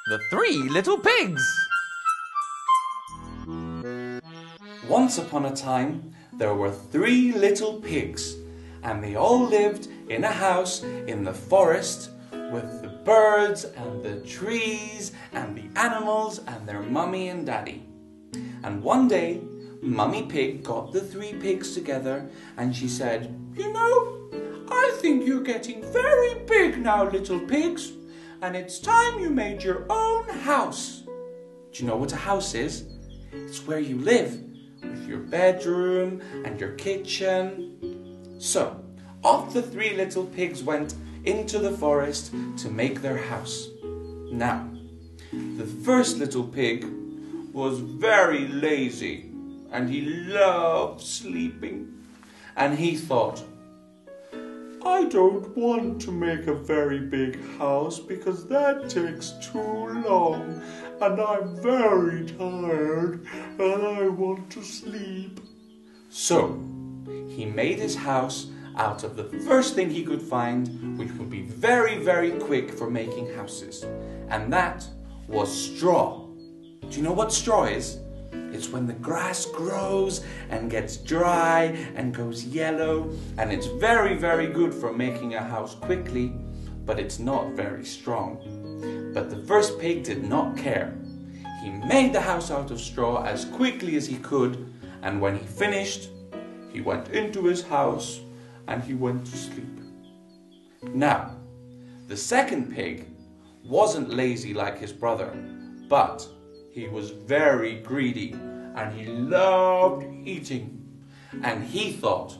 The Three Little Pigs. Once upon a time, there were 3 little pigs, and they all lived in a house in the forest with the birds and the trees and the animals and their mummy and daddy. And one day, Mummy Pig got the 3 pigs together and she said, "You know, I think you're getting very big now, little pigs, and it's time you made your own house." Do you know what a house is? It's where you live, with your bedroom and your kitchen. So, off the 3 little pigs went into the forest to make their house. Now, the first little pig was very lazy and he loved sleeping. And he thought, "I don't want to make a very big house because that takes too long and I'm very tired and I want to sleep." So, he made his house out of the first thing he could find, which would be very, very quick for making houses. And that was straw. Do you know what straw is? It's when the grass grows and gets dry and goes yellow, and it's very, very good for making a house quickly, but it's not very strong. But the first pig did not care. He made the house out of straw as quickly as he could, and when he finished, he went into his house and he went to sleep. Now, the second pig wasn't lazy like his brother, but he was very greedy and he loved eating. And he thought,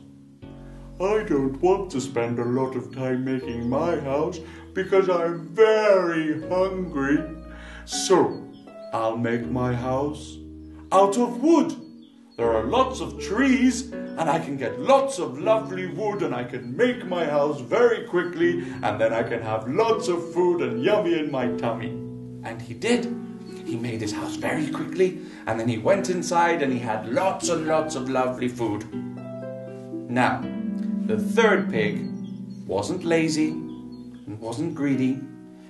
"I don't want to spend a lot of time making my house because I'm very hungry. So, I'll make my house out of wood. There are lots of trees and I can get lots of lovely wood and I can make my house very quickly and then I can have lots of food and yummy in my tummy." And he did. He made his house very quickly and then he went inside and he had lots and lots of lovely food. Now, the third pig wasn't lazy and wasn't greedy.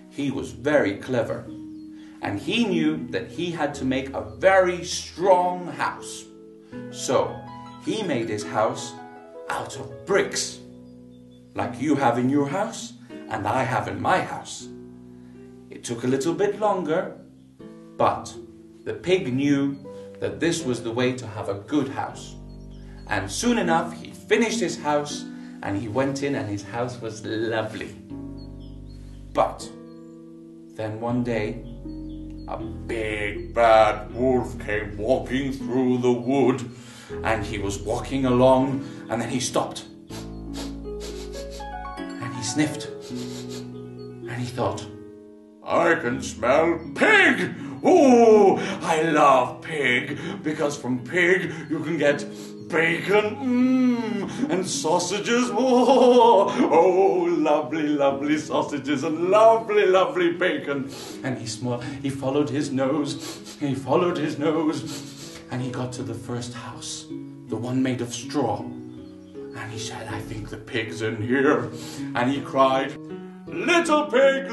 He was very clever and he knew that he had to make a very strong house. So, he made his house out of bricks, like you have in your house and I have in my house. It took a little bit longer, but the pig knew that this was the way to have a good house. And soon enough, he finished his house and he went in and his house was lovely. But then one day, a big bad wolf came walking through the wood and he was walking along and then he stopped and he sniffed and he thought, "I can smell pig! Oh, I love pig because from pig you can get bacon and sausages. Oh, lovely, lovely sausages and lovely, lovely bacon." And he followed his nose, and he got to the first house, the one made of straw. And he said, "I think the pig's in here." And he cried, little pig,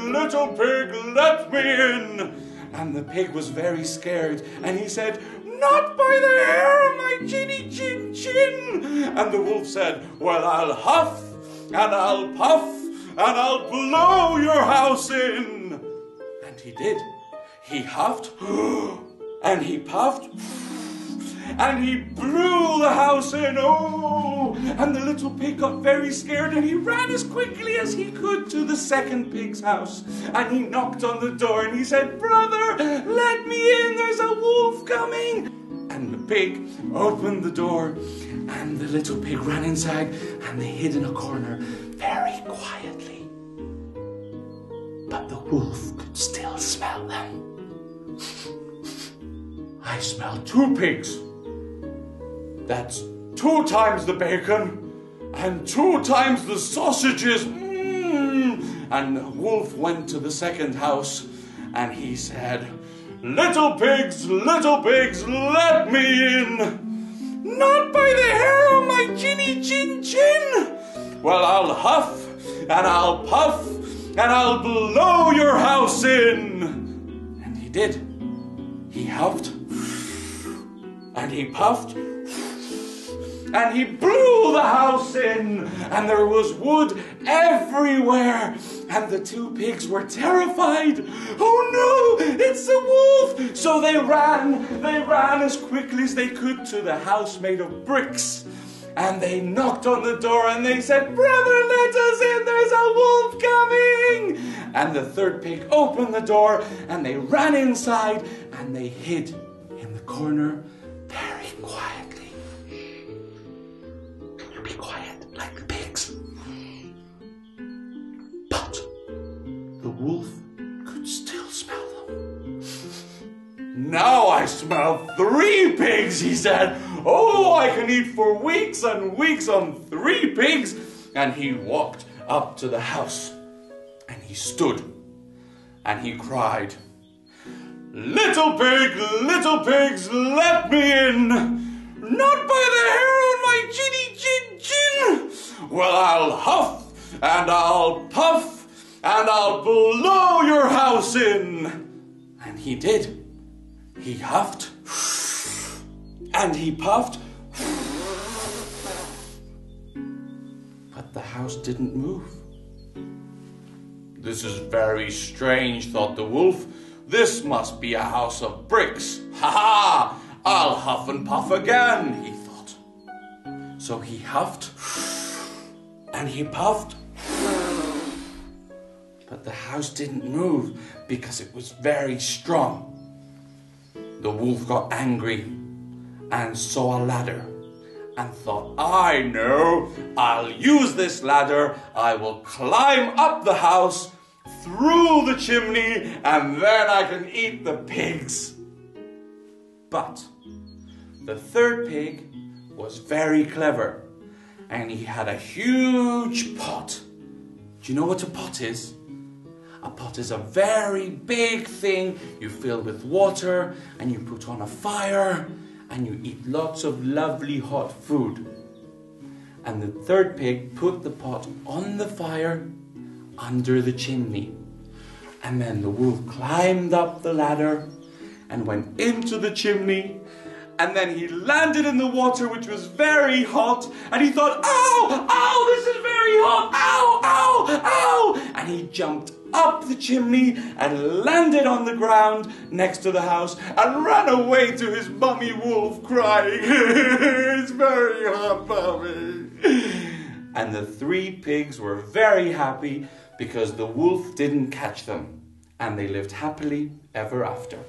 let me in." And the pig was very scared and he said, "Not by the hair of my chinny chin chin." And the wolf said, "Well, I'll huff and I'll puff and I'll blow your house in." And he did. He huffed and he puffed and he blew the house in. Oh! And the little pig got very scared and he ran as quickly as he could to the second pig's house. And he knocked on the door and he said, "Brother, let me in, there's a wolf coming." And the pig opened the door and the little pig ran inside and they hid in a corner very quietly. But the wolf could still smell them. "I smell 2 pigs. That's 2 times the bacon and 2 times the sausages." And the wolf went to the second house and he said, little pigs, let me in." "Not by the hair of my chinny chin chin." "Well, I'll huff and I'll puff and I'll blow your house in." did. He huffed, and he puffed, and he blew the house in, and there was wood everywhere, and the two pigs were terrified. Oh no, it's a wolf! So they ran as quickly as they could to the house made of bricks. And they knocked on the door and they said, "Brother, let us in, there's a wolf coming!" And the third pig opened the door and they ran inside and they hid in the corner very quietly. Can you be quiet like the pigs? But the wolf could still smell them. "Now I smell 3 pigs," he said. "Oh, I can eat for weeks and weeks on 3 pigs." And he walked up to the house and he stood and he cried, little pigs, let me in. "Not by the hair on my chinny chin. Well, I'll huff and I'll puff and I'll blow your house in." And he did. He huffed and he puffed, but the house didn't move. "This is very strange," thought the wolf. "This must be a house of bricks. Ha ha! I'll huff and puff again," he thought. So he huffed and he puffed, but the house didn't move because it was very strong. The wolf got angry and saw a ladder and thought, "I know, I'll use this ladder. I will climb up the house, through the chimney, and then I can eat the pigs." But the third pig was very clever and he had a huge pot. Do you know what a pot is? A pot is a very big thing you fill with water and you put on a fire and you eat lots of lovely hot food. And the third pig put the pot on the fire under the chimney. And then the wolf climbed up the ladder and went into the chimney. And then he landed in the water, which was very hot. And he thought, "Ow, ow, this is very hot. Ow, ow, ow." And he jumped up the chimney and landed on the ground next to the house and ran away to his mummy wolf crying, "It's very hot, mummy." And the 3 pigs were very happy because the wolf didn't catch them, and they lived happily ever after.